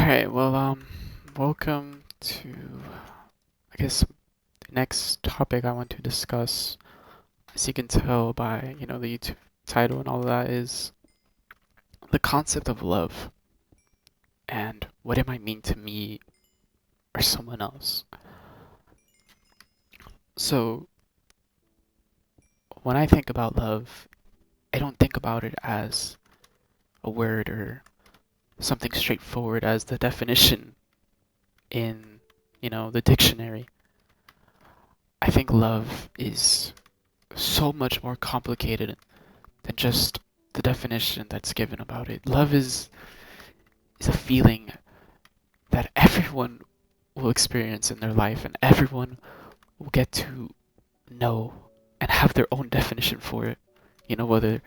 Alright, welcome to, I guess, the next topic I want to discuss. As you can tell by, the YouTube title and all of that, is the concept of love and what it might mean to me or someone else. So, when I think about love, I don't think about it as a word or something straightforward as the definition in, the dictionary. I think love is so much more complicated than just the definition that's given about it. Love is a feeling that everyone will experience in their life, and everyone will get to know and have their own definition for it. Whether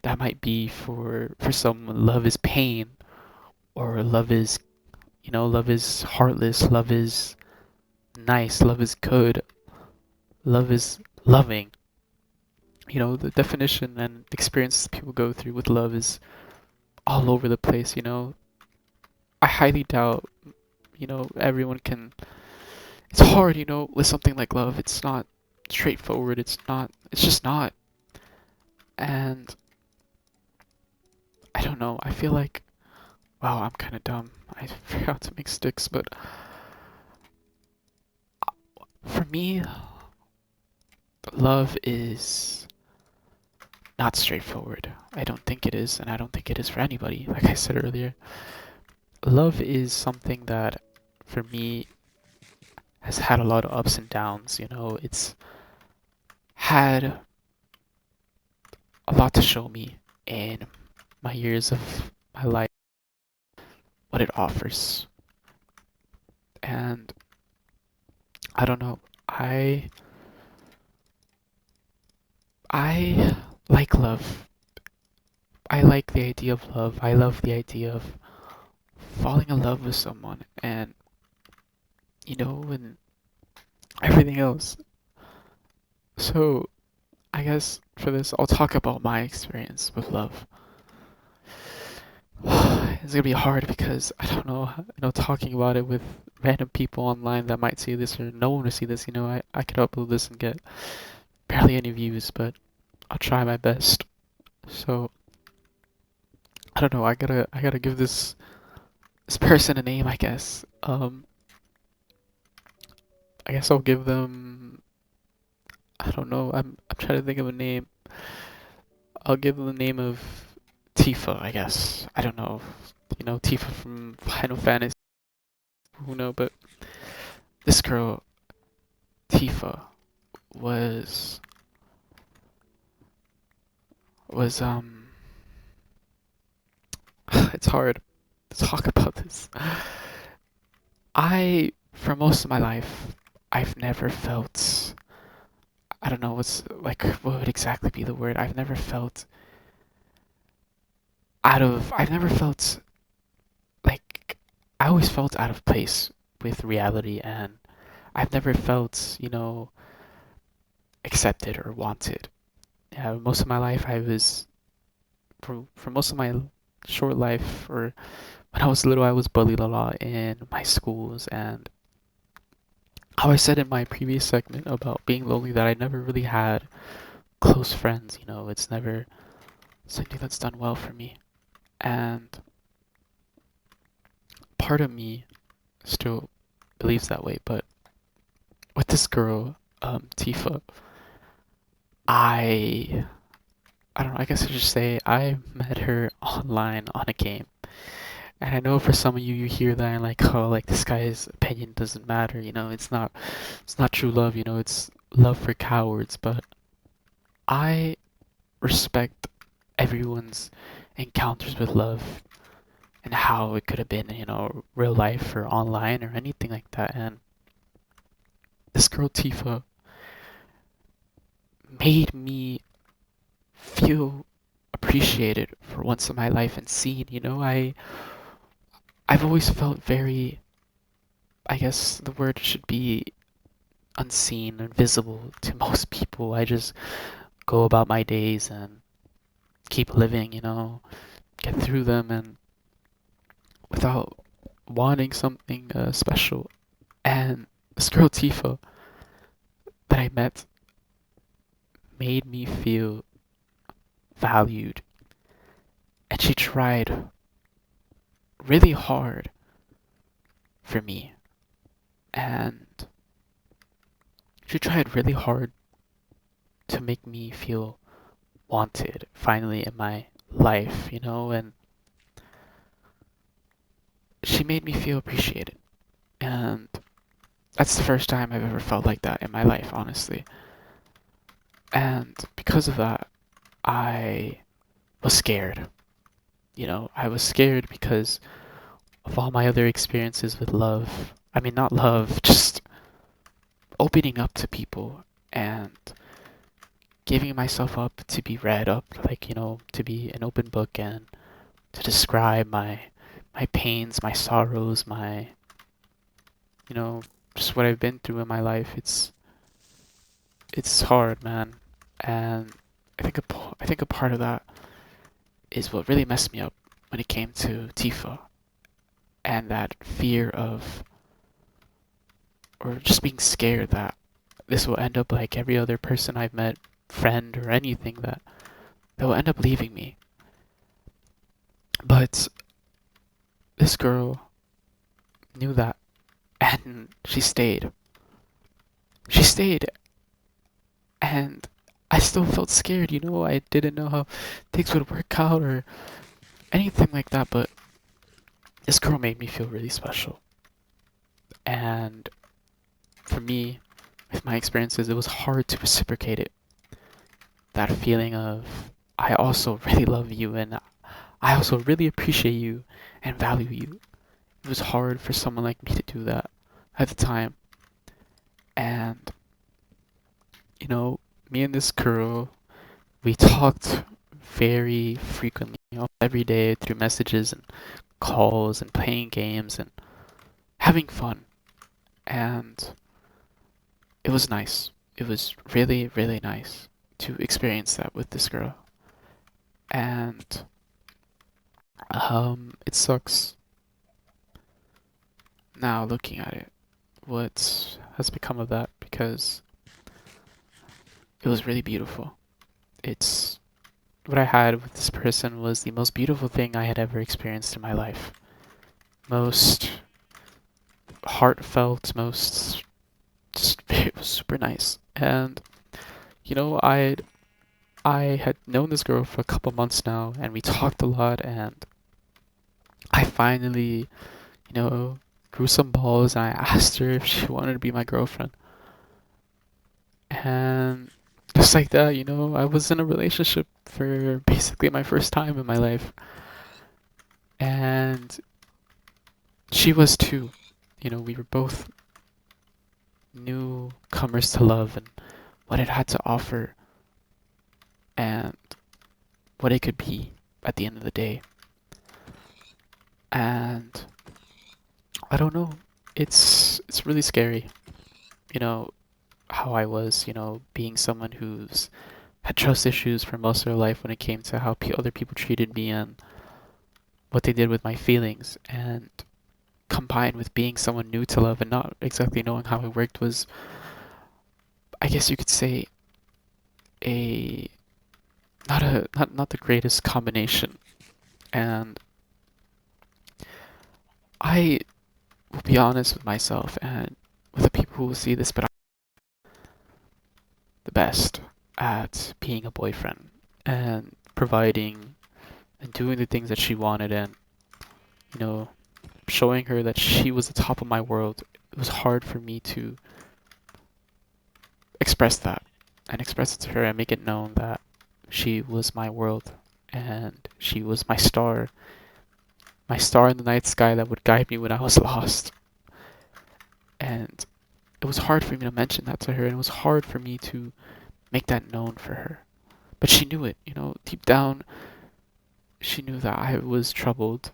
that might be for someone, love is pain, or love is heartless, love is nice, love is good, love is loving. The definition and experiences people go through with love is all over the place. I highly doubt, everyone can. It's hard, with something like love. It's not straightforward. It's just not. And I don't know. I feel like, wow, I'm kind of dumb. I forgot to make sticks, but for me, love is not straightforward. I don't think it is, and I don't think it is for anybody. Like I said earlier, love is something that, for me, has had a lot of ups and downs. It's had a lot to show me in my years of my life, what it offers. And I don't know, I like love. I like the idea of love. I love the idea of falling in love with someone and everything else. So I guess for this I'll talk about my experience with love. It's gonna be hard because I don't know, talking about it with random people online that might see this or no one will see this. I could upload this and get barely any views, but I'll try my best. So I don't know. I gotta give this person a name, I guess. I guess I'll give them. I don't know. I'm trying to think of a name. I'll give them the name of Tifa, I guess. I don't know. Tifa from Final Fantasy. Who know? But this girl, Tifa, was was. It's hard to talk about this. For most of my life, I've never felt. I don't know what would exactly be the word. I've never felt like, I always felt out of place with reality, and I've never felt, accepted or wanted. Yeah, most of my life for most of my short life, or when I was little, I was bullied a lot in my schools, and how I said in my previous segment about being lonely, that I never really had close friends. It's never something that's done well for me. And part of me still believes that way, but with this girl, Tifa, I I don't know, I guess I should say I met her online on a game. And I know for some of you, you hear that and like, oh, like this guy's opinion doesn't matter. It's not true love. It's love for cowards. But I respect everyone's encounters with love and how it could have been, real life or online or anything like that. And this girl Tifa made me feel appreciated for once in my life and seen. I've always felt very, I guess the word should be, unseen, invisible to most people. I just go about my days and keep living, get through them, and without wanting something special. And this girl Tifa that I met made me feel valued, and she tried really hard for me, and she tried really hard to make me feel wanted finally in my life, and she made me feel appreciated. And that's the first time I've ever felt like that in my life, honestly. And because of that, I was scared. I was scared because of all my other experiences with love. I mean, not love, just opening up to people and giving myself up to be read up, like, to be an open book and to describe my pains, my sorrows, my, you know, just what I've been through in my life. It's hard, man. And I think a part of that is what really messed me up when it came to Tifa, and that fear of, or just being scared that this will end up like every other person I've met, friend or anything, that they'll end up leaving me. But this girl knew that, and she stayed. She stayed, and I still felt scared, I didn't know how things would work out or anything like that, but this girl made me feel really special. And for me, with my experiences, it was hard to reciprocate it. That feeling of, I also really love you and I also really appreciate you and value you. It was hard for someone like me to do that at the time. And, me and this girl, we talked very frequently, every day through messages and calls and playing games and having fun. And it was nice. It was really, really nice to experience that with this girl. And it sucks now looking at it, what has become of that, because it was really beautiful. It's what I had with this person was the most beautiful thing I had ever experienced in my life. Most heartfelt, most just it was super nice. And I had known this girl for a couple months now, and we talked a lot, and I finally, grew some balls, and I asked her if she wanted to be my girlfriend. And just like that, I was in a relationship for basically my first time in my life. And she was too. We were both newcomers to love and what it had to offer and what it could be at the end of the day. And I don't know. It's really scary, you know, how I was, being someone who's had trust issues for most of their life when it came to how other people treated me and what they did with my feelings. And combined with being someone new to love and not exactly knowing how it worked was, I guess you could say, a not the greatest combination. And I will be honest with myself and with the people who will see this, but I'm the best at being a boyfriend and providing and doing the things that she wanted, and you know showing her that she was the top of my world. It was hard for me to express that and express it to her and make it known that she was my world and she was my star in the night sky that would guide me when I was lost. And it was hard for me to mention that to her, and it was hard for me to make that known for her. But she knew it, deep down, she knew that I was troubled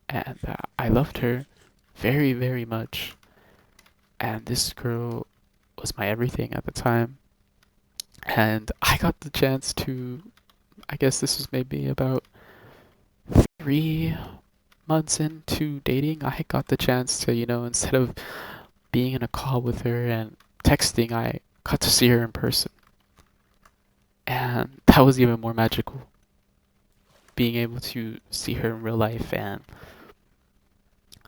and that I loved her very, very much. And this girl was my everything at the time. And I got the chance to, I guess this was maybe about three, months into dating, I got the chance to, instead of being in a call with her and texting, I got to see her in person. And that was even more magical, being able to see her in real life and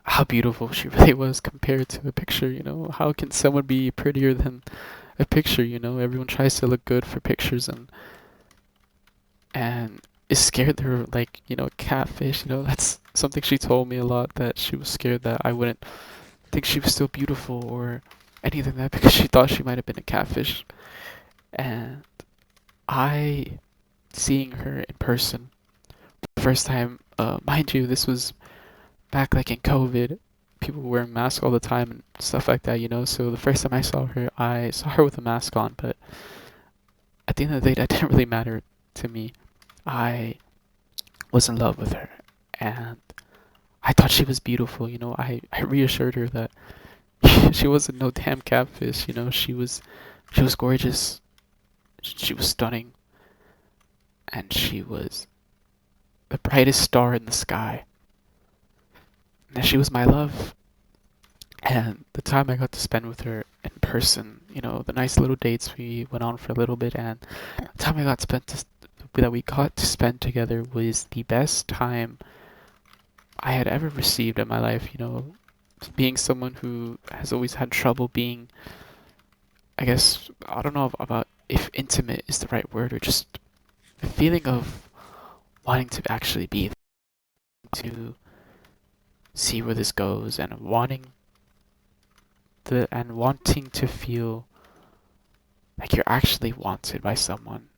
how beautiful she really was compared to a picture. How can someone be prettier than a picture? Everyone tries to look good for pictures and is scared they're like, catfish. That's something she told me a lot, that she was scared that I wouldn't think she was still beautiful or anything like that because she thought she might have been a catfish. And I seeing her in person first time, mind you, this was back like in COVID. People were wearing masks all the time and stuff like that. So the first time I saw her with a mask on, but at the end of the day, that didn't really matter to me. I was in love with her, and I thought she was beautiful. I reassured her that she wasn't no damn catfish. She was gorgeous. She was stunning, and she was the brightest star in the sky. And she was my love. And the time I got to spend with her in person, the nice little dates we went on for a little bit, and the time that we got to spend together was the best time I had ever received in my life. Being someone who has always had trouble being, I guess, I don't know about if intimate is the right word, or just the feeling of wanting to actually be there, to see where this goes, and wanting to feel like you're actually wanted by someone.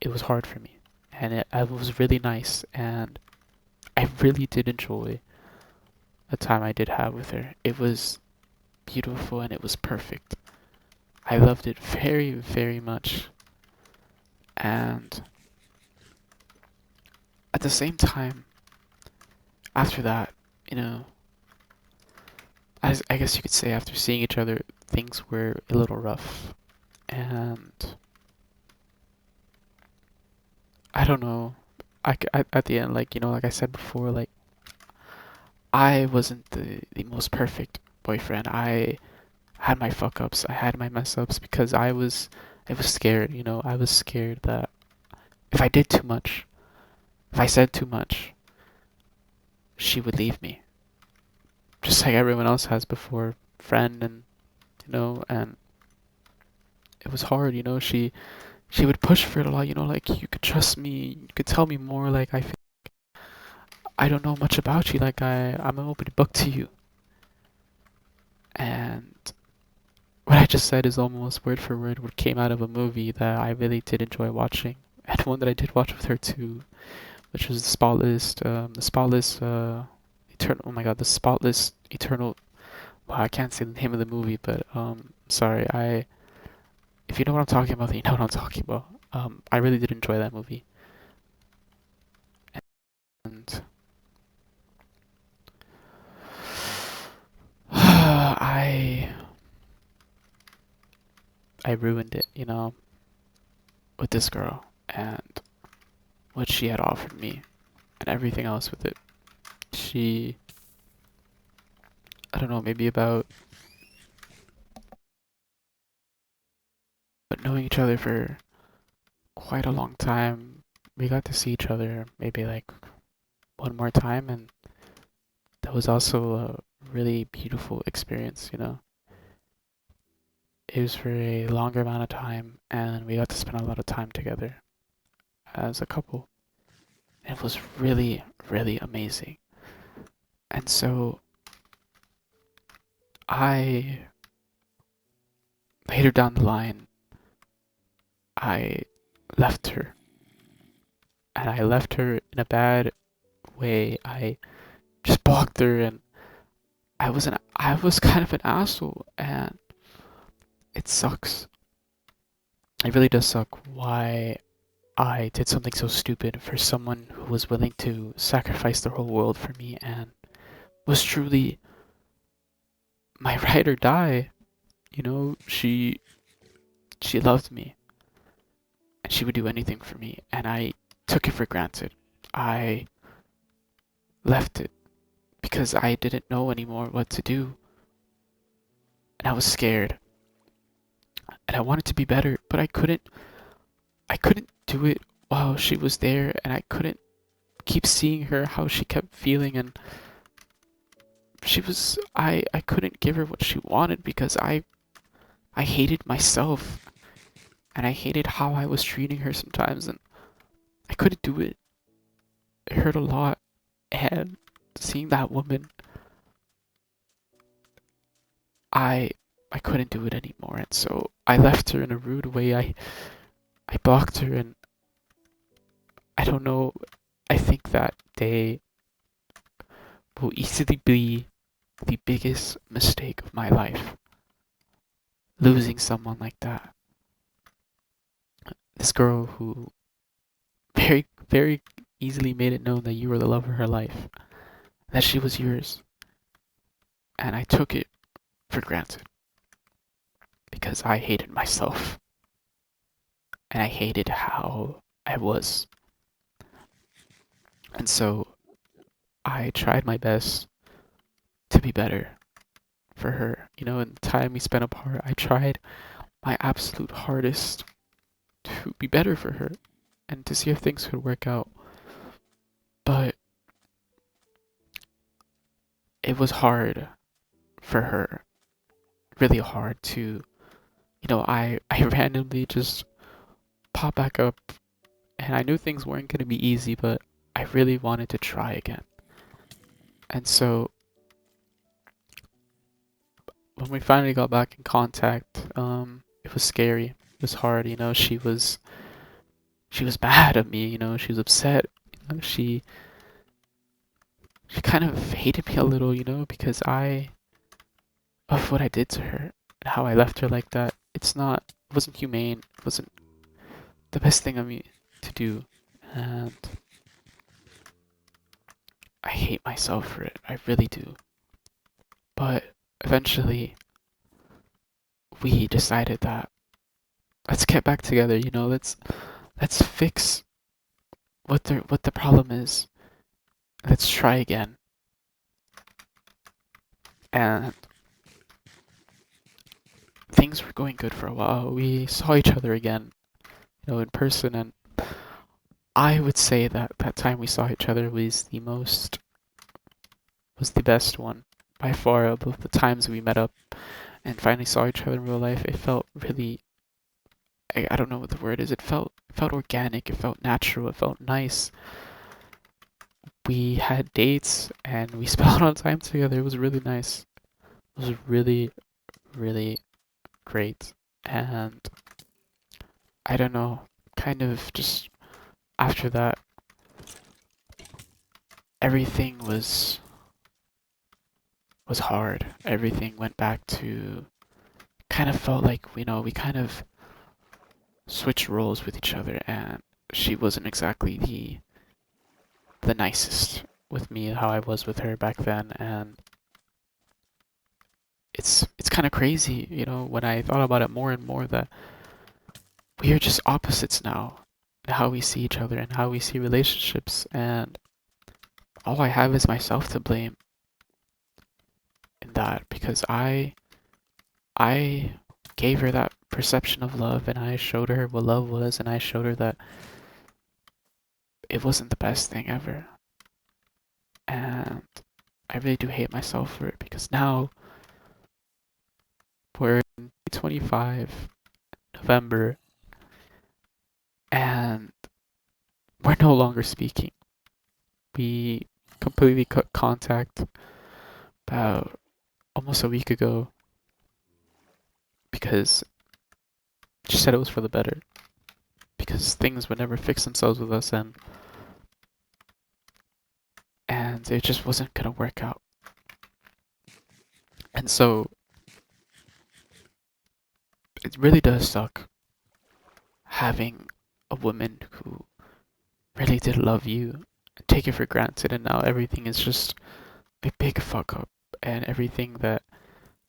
It was hard for me, and it was really nice, and I really did enjoy the time I did have with her. It was beautiful and it was perfect. I loved it very, very much. And at the same time, after that, you know, as I guess you could say, after seeing each other, things were a little rough. And I don't know. At the end, like, like I said before, like, I wasn't the most perfect boyfriend. I had my fuck ups. I had my mess ups because I was scared. I was scared that if I did too much, if I said too much, she would leave me, just like everyone else has before, friend, and and it was hard. She would push for it a lot. Like, you could trust me, you could tell me more. Like, I don't know much about you. Like, I'm an open book to you. And what I just said is almost word for word what came out of a movie that I really did enjoy watching, and one that I did watch with her too, which was Eternal. Oh my God, the Spotless Eternal. Wow, I can't say the name of the movie, but sorry. If you know what I'm talking about, then you know what I'm talking about. I really did enjoy that movie, and I ruined it, with this girl and what she had offered me and everything else with it. She, I don't know, maybe about but knowing each other for quite a long time, we got to see each other maybe like one more time, and that was also a really beautiful experience. It was for a longer amount of time, and we got to spend a lot of time together as a couple. And it was really, really amazing. And so I later down the line, I left her, and I left her in a bad way. I just blocked her, and I was kind of an asshole, and it sucks. It really does suck why I did something so stupid for someone who was willing to sacrifice their whole world for me and was truly my ride or die. She loved me and she would do anything for me, and I took it for granted. I left it. because I didn't know anymore what to do. And I was scared. And I wanted to be better, but I couldn't do it while she was there, and I couldn't keep seeing her how she kept feeling, and I couldn't give her what she wanted because I hated myself, and I hated how I was treating her sometimes, and I couldn't do it. It hurt a lot, and seeing that woman, I I couldn't do it anymore, and so I left her in a rude way. I blocked her, and I don't know. I think that day will easily be the biggest mistake of my life. Losing someone like that. This girl who very easily made it known that you were the love of her life, that she was yours, and I took it for granted because I hated myself and I hated how I was. And so I tried my best to be better for her. You know, in the time we spent apart, I tried my absolute hardest to be better for her and to see if things could work out. But it was hard for her, really hard to, I randomly just pop back up, and I knew things weren't going to be easy, but I really wanted to try again. And so when we finally got back in contact, it was scary. It was hard, she was mad at me, she was upset. She kind of hated me a little, because of what I did to her and how I left her like that. It wasn't humane. It wasn't the best thing of me to do. And I hate myself for it. I really do. But eventually, we decided that let's get back together. Let's fix what the problem is. Let's try again. And things were going good for a while. We saw each other again, in person, and I would say that that time we saw each other was the best one by far of the times we met up and finally saw each other in real life. It felt really, I don't know what the word is. It felt organic. It felt natural. It felt nice. We had dates and we spent a lot of time together. It was really nice. It was really, really great. And I don't know, kind of just after that, everything was hard. Everything went back to kind of felt like, we kind of switched roles with each other, and she wasn't exactly the nicest with me how I was with her back then. And it's kind of crazy, when I thought about it more and more, that we are just opposites now in how we see each other and how we see relationships. And all I have is myself to blame in that, because I gave her that perception of love, and I showed her what love was, and I showed her that it wasn't the best thing ever. And I really do hate myself for it, because now we're in 25 November, and we're no longer speaking. We completely cut contact about almost a week ago because she said it was for the better, because things would never fix themselves with us, and it just wasn't gonna work out. And so it really does suck having a woman who really did love you take it for granted, and now everything is just a big fuck up, and everything that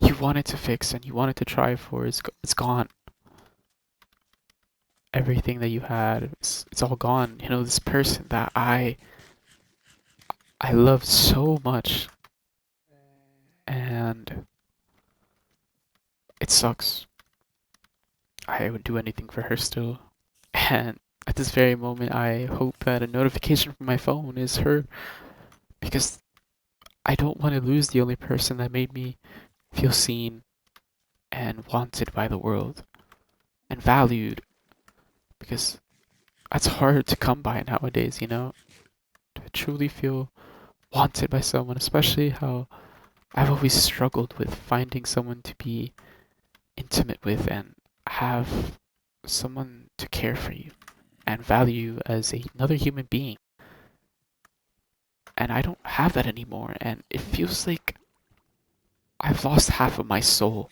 you wanted to fix and you wanted to try for it's gone. Everything that you had, it's all gone. This person that I loved so much, and it sucks. I would do anything for her still. And at this very moment, I hope that a notification from my phone is her because I don't want to lose the only person that made me feel seen and wanted by the world and valued because that's hard to come by nowadays, you know? To truly feel wanted by someone, especially how I've always struggled with finding someone to be intimate with and have someone to care for you and value you as another human being. And I don't have that anymore, and it feels like I've lost half of my soul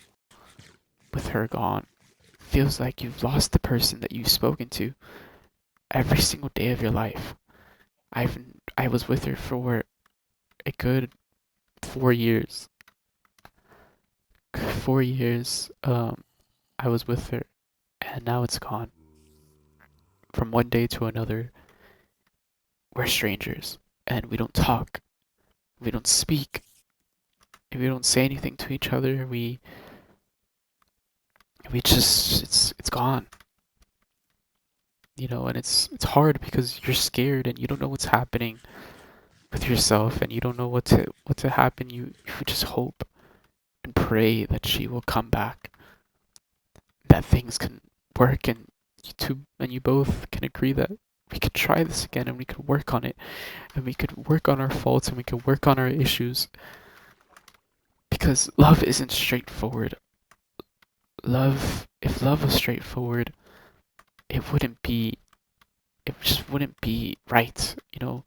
with her gone. It feels like you've lost the person that you've spoken to every single day of your life. I've I was with her for a good 4 years. 4 years, I was with her, and now it's gone. From one day to another, we're strangers, and we don't talk, we don't speak, and we don't say anything to each other. We just it's gone, you know, and it's hard because you're scared and you don't know what's happening with yourself, and you don't know what to happen. You just hope and pray that she will come back, that things can work, and you both can agree that we could try this again and we could work on it and we could work on our faults and we could work on our issues because love isn't straightforward. If love was straightforward, it wouldn't be, it just wouldn't be right, you know?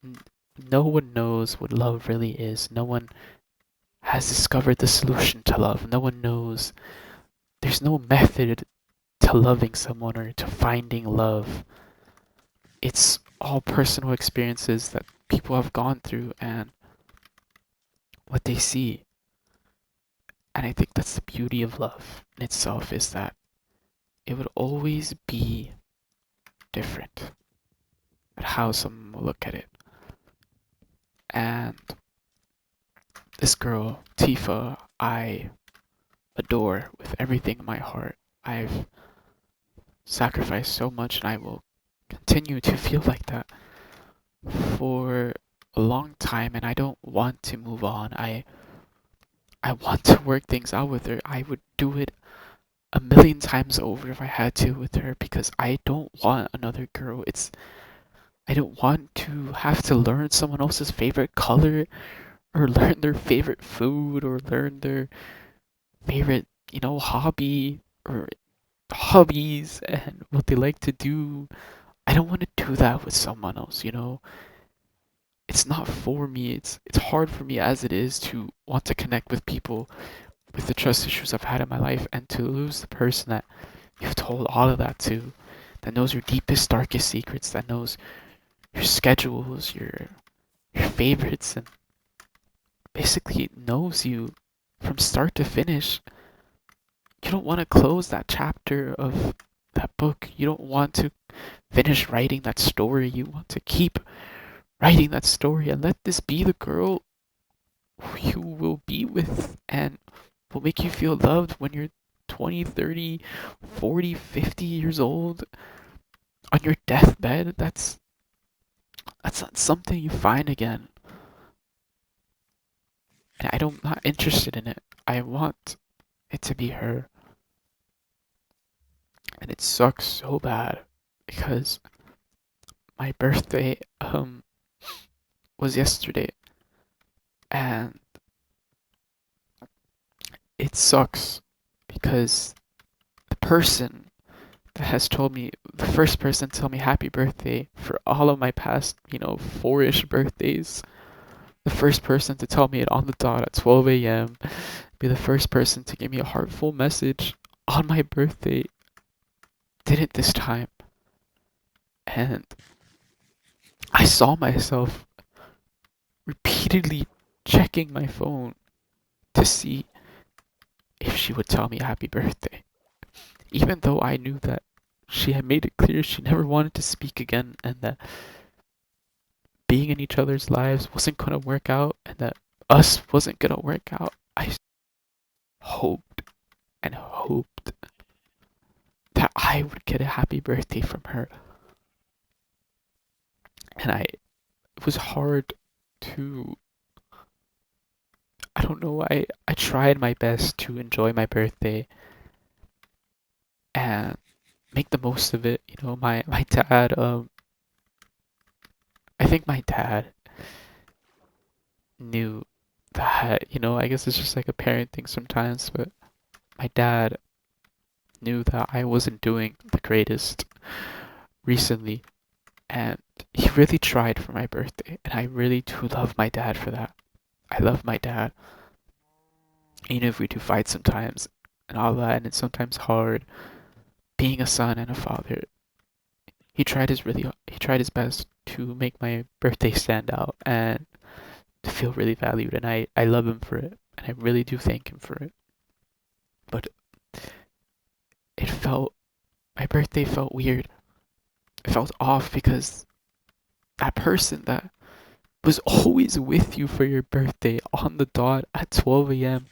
N- No one knows what love really is. No one has discovered the solution to love. No one knows. There's no method to loving someone or to finding love. It's all personal experiences that people have gone through and what they see. And I think that's the beauty of love in itself is that it would always be different at how someone will look at it. And this girl, Tifa, I adore with everything in my heart. I've sacrificed so much and I will continue to feel like that for a long time and I don't want to move on. I want to work things out with her. I would do it a million times over if I had to with her because I don't want another girl. I don't want to have to learn someone else's favorite color or learn their favorite food or learn their favorite, hobby or hobbies and what they like to do. I don't want to do that with someone else, you know? It's not for me. It's hard for me as it is to want to connect with people with the trust issues I've had in my life and to lose the person that you've told all of that to, that knows your deepest, darkest secrets, that knows your schedules, your favorites, and basically knows you from start to finish. You don't want to close that chapter of that book. You don't want to finish writing that story. You want to keep writing that story and let this be the girl who you will be with and will make you feel loved when you're 20, 30, 40, 50 years old on your deathbed. That's not something you find again. And I'm not interested in it. I want it to be her. And it sucks so bad because my birthday was yesterday and it sucks because the person that has told me the first person to tell me happy birthday for all of my past, four-ish birthdays, the first person to tell me it on the dot at 12 a.m., be the first person to give me a heartful message on my birthday, didn't this time. And I saw myself repeatedly checking my phone to see if she would tell me happy birthday, even though I knew that she had made it clear she never wanted to speak again and that being in each other's lives wasn't going to work out and that us wasn't going to work out. I hoped and hoped that I would get a happy birthday from her. And it was hard to, I don't know, I tried my best to enjoy my birthday and make the most of it. You know, my dad, I think my dad knew that, you know, I guess it's just like a parent thing sometimes, but my dad knew that I wasn't doing the greatest recently, and he really tried for my birthday, and I really do love my dad for that. I love my dad, even if we do fight sometimes and all that, and it's sometimes hard being a son and a father. He tried his best to make my birthday stand out and to feel really valued, and I love him for it, and I really do thank him for it. But it felt my birthday felt weird. It felt off because that person that was always with you for your birthday on the dot at 12 a.m.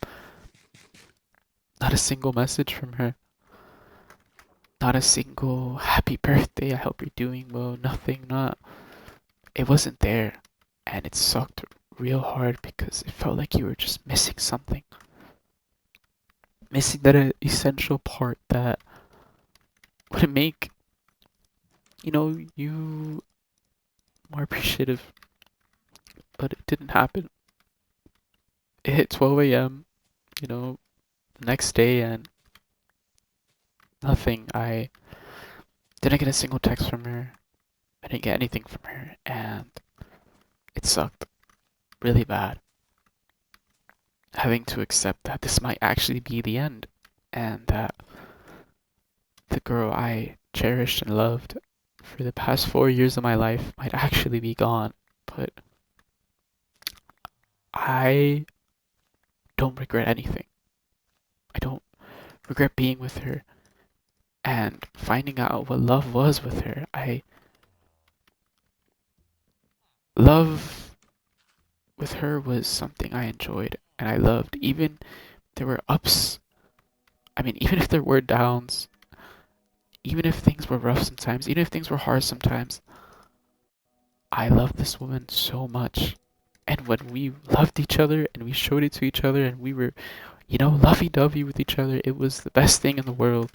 Not a single message from her. Not a single happy birthday, I hope you're doing well, nothing, not. It wasn't there. And it sucked real hard because it felt like you were just missing something. Missing that essential part that would make, you know, you more appreciative. But it didn't happen. It hit 12 a.m., you know, the next day, and nothing. I didn't get a single text from her. I didn't get anything from her, and it sucked really bad. Having to accept that this might actually be the end, and that the girl I cherished and loved for the past 4 years of my life might actually be gone. But I don't regret anything. I don't regret being with her and finding out what love was with her. Love with her was something I enjoyed and I loved. Even there were ups. I mean, even if there were downs, even if things were rough sometimes, even if things were hard sometimes, I loved this woman so much. And when we loved each other and we showed it to each other and we were, you know, lovey dovey with each other, it was the best thing in the world.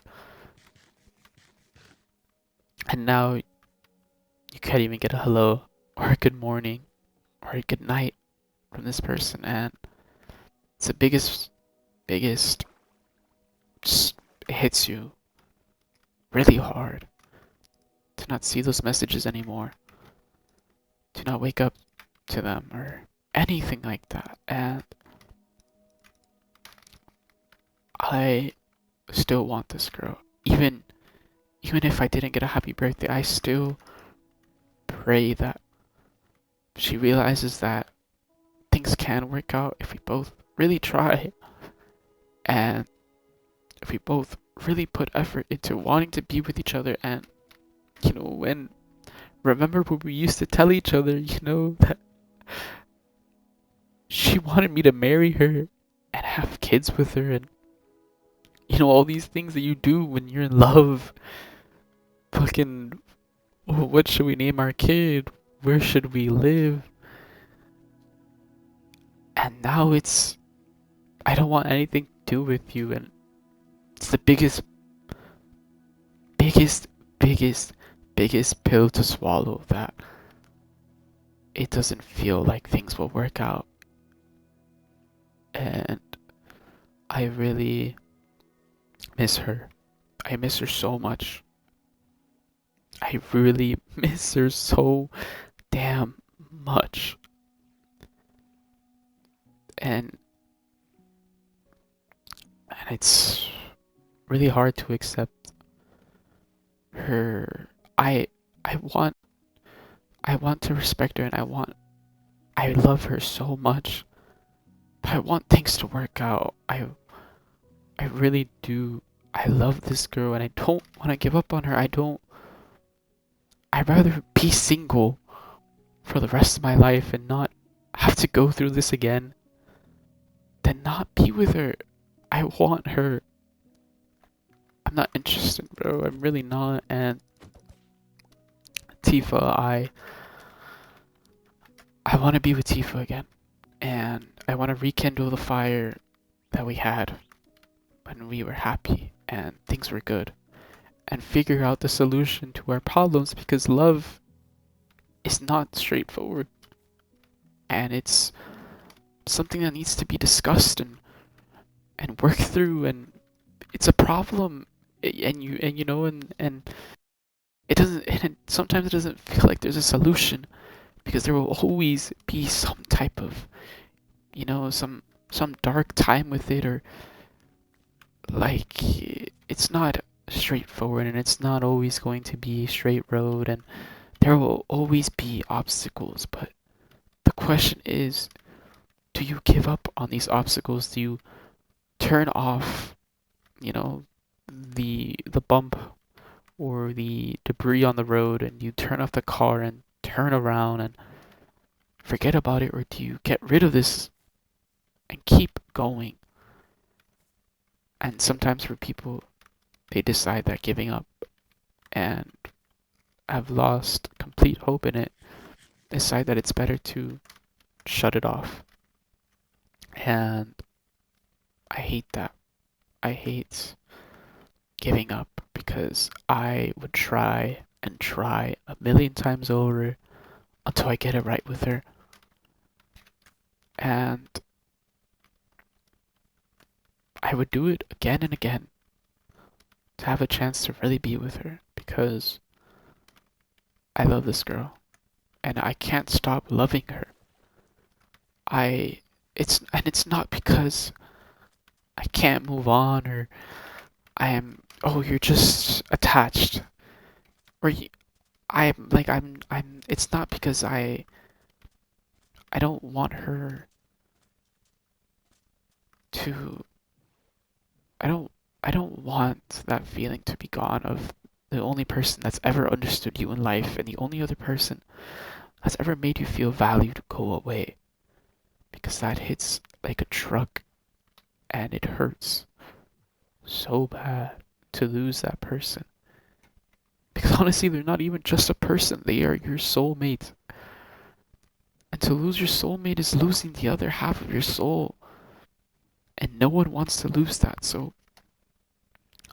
And now you can't even get a hello or a good morning or a good night from this person. And it's the biggest, just, it hits you really hard to not see those messages anymore, to not wake up to them or anything like that. And I still want this girl. Even if I didn't get a happy birthday, I still pray that she realizes that things can work out if we both really try and if we both really put effort into wanting to be with each other. And you know, when remember when we used to tell each other, you know, that she wanted me to marry her and have kids with her, and you know, all these things that you do when you're in love. Fucking, what should we name our kid? Where should we live? And now it's, I don't want anything to do with you, and it's the biggest, biggest, biggest pill to swallow, that it doesn't feel like things will work out. And I really miss her. I miss her so much. I really miss her so damn much. And it's really hard to accept her. I I want I want to respect her, and I love her so much. But I want things to work out. I really do. I love this girl and I don't want to give up on her. I'd rather be single for the rest of my life and not have to go through this again than and not be with her. I want her. I'm not interested, bro. I'm really not. And Tifa, I want to be with Tifa again, and I want to rekindle the fire that we had when we were happy and things were good, and figure out the solution to our problems because love is not straightforward, and it's something that needs to be discussed and worked through, and it's a problem, and you know, and it doesn't, and sometimes it doesn't feel like there's a solution because there will always be some type of, you know, some dark time with it, or like it's not straightforward, and it's not always going to be a straight road, and there will always be obstacles. But the question is, do you give up on these obstacles? Do you turn off, you know, the bump or the debris on the road, and you turn off the car and turn around and forget about it, or do you get rid of this and keep going? And sometimes for people, they decide that giving up and have lost complete hope in it, decide that it's better to shut it off. And I hate that. I hate giving up because I would try and try a million times over until I get it right with her. And I would do it again and again to have a chance to really be with her because I love this girl and I can't stop loving her. I it's not because I can't move on, or I am, oh, you're just attached, or I'm like I'm it's not because I don't want her to, I don't I don't want that feeling to be gone of the only person that's ever understood you in life and the only other person that's ever made you feel valued go away, because that hits like a truck and it hurts so bad to lose that person. Because honestly, they're not even just a person, they are your soulmate. And to lose your soulmate is losing the other half of your soul. And no one wants to lose that. So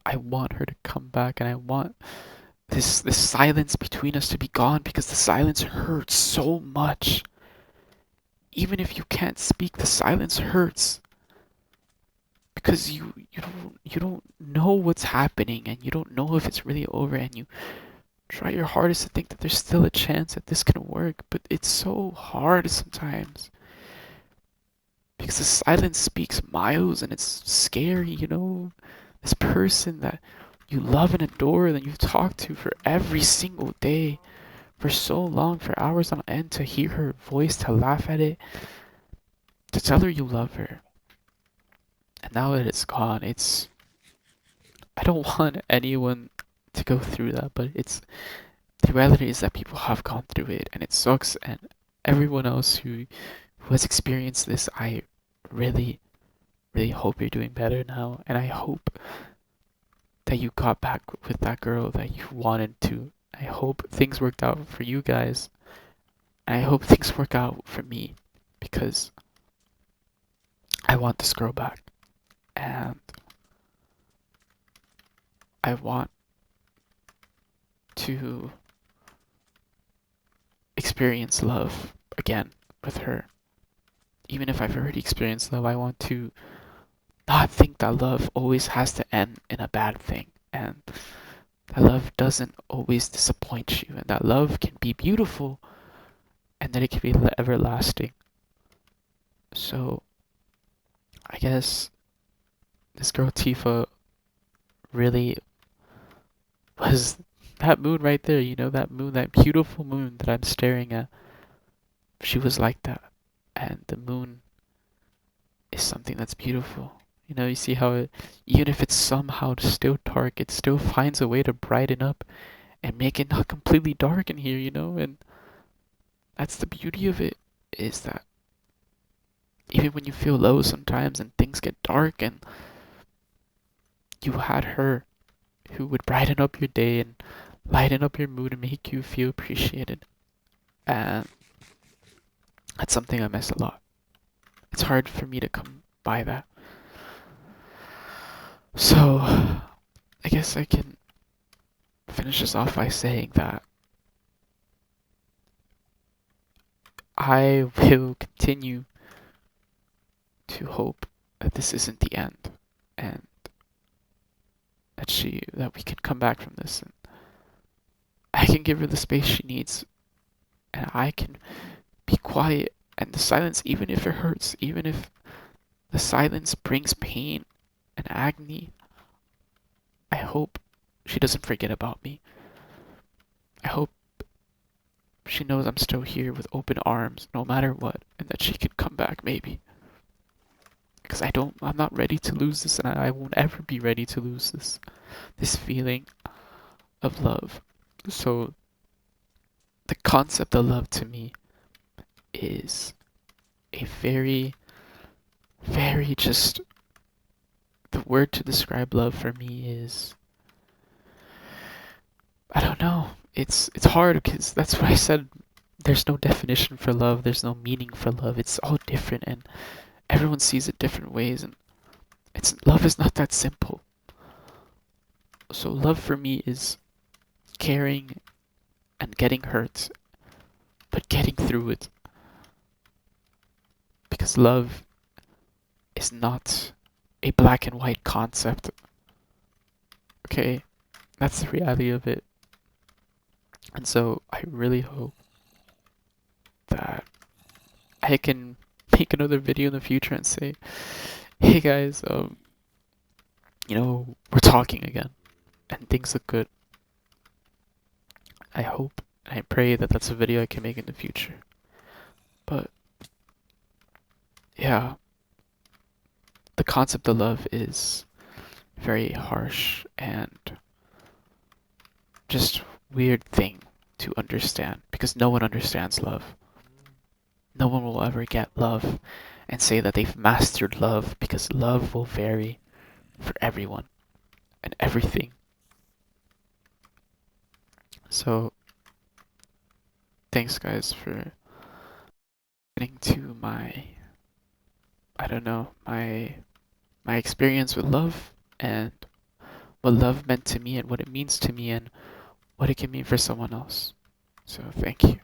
I want her to come back, and I want this silence between us to be gone, because the silence hurts so much. Even if you can't speak, the silence hurts. Because you don't know what's happening, and you don't know if it's really over, and you try your hardest to think that there's still a chance that this can work, but it's so hard sometimes because the silence speaks miles, and it's scary, you know? This person that you love and adore, that you talk to for every single day for so long, for hours on end, to hear her voice, to laugh at it, to tell her you love her. And now that it's gone, I don't want anyone to go through that, but it's the reality is that people have gone through it, and it sucks. And everyone else who has experienced this, I really, really hope you're doing better now, and I hope that you got back with that girl that you wanted to. I hope things worked out for you guys, and I hope things work out for me, because I want this girl back, and I want to experience love again with her. Even if I've already experienced love, I want to not think that love always has to end in a bad thing, and that love doesn't always disappoint you, and that love can be beautiful, and that it can be everlasting. So I guess this girl Tifa really was that moon right there, you know, that moon, that beautiful moon that I'm staring at. She was like that, and the moon is something that's beautiful. You know, you see how it, even if it's somehow still dark, it still finds a way to brighten up and make it not completely dark in here, you know? And that's the beauty of it, is that even when you feel low sometimes and things get dark, and you had her who would brighten up your day and lighten up your mood and make you feel appreciated. And that's something I miss a lot. It's hard for me to come by that. So, I guess I can finish this off by saying that I will continue to hope that this isn't the end, and that we can come back from this, and I can give her the space she needs, and I can be quiet, and the silence, even if it hurts, even if the silence brings pain and agony, I hope she doesn't forget about me. I hope she knows I'm still here with open arms no matter what, and that she can come back maybe. Because I'm not ready to lose this, and I won't ever be ready to lose this feeling of love. So the concept of love to me is a very, very just, the word to describe love for me is, I don't know. It's hard because that's what I said. There's no definition for love. There's no meaning for love. It's all different, and everyone sees it different ways. And love is not that simple. So love for me is caring and getting hurt, but getting through it. Because love is not a black and white concept. Okay, that's the reality of it. And so I really hope that I can make another video in the future and say, hey guys, we're talking again and things look good. I hope and I pray that that's a video I can make in the future. But yeah, the concept of love is very harsh and just weird thing to understand because no one understands love. No one will ever get love and say that they've mastered love because love will vary for everyone and everything. So, thanks guys for getting to I don't know, my experience with love and what love meant to me and what it means to me and what it can mean for someone else. So, thank you.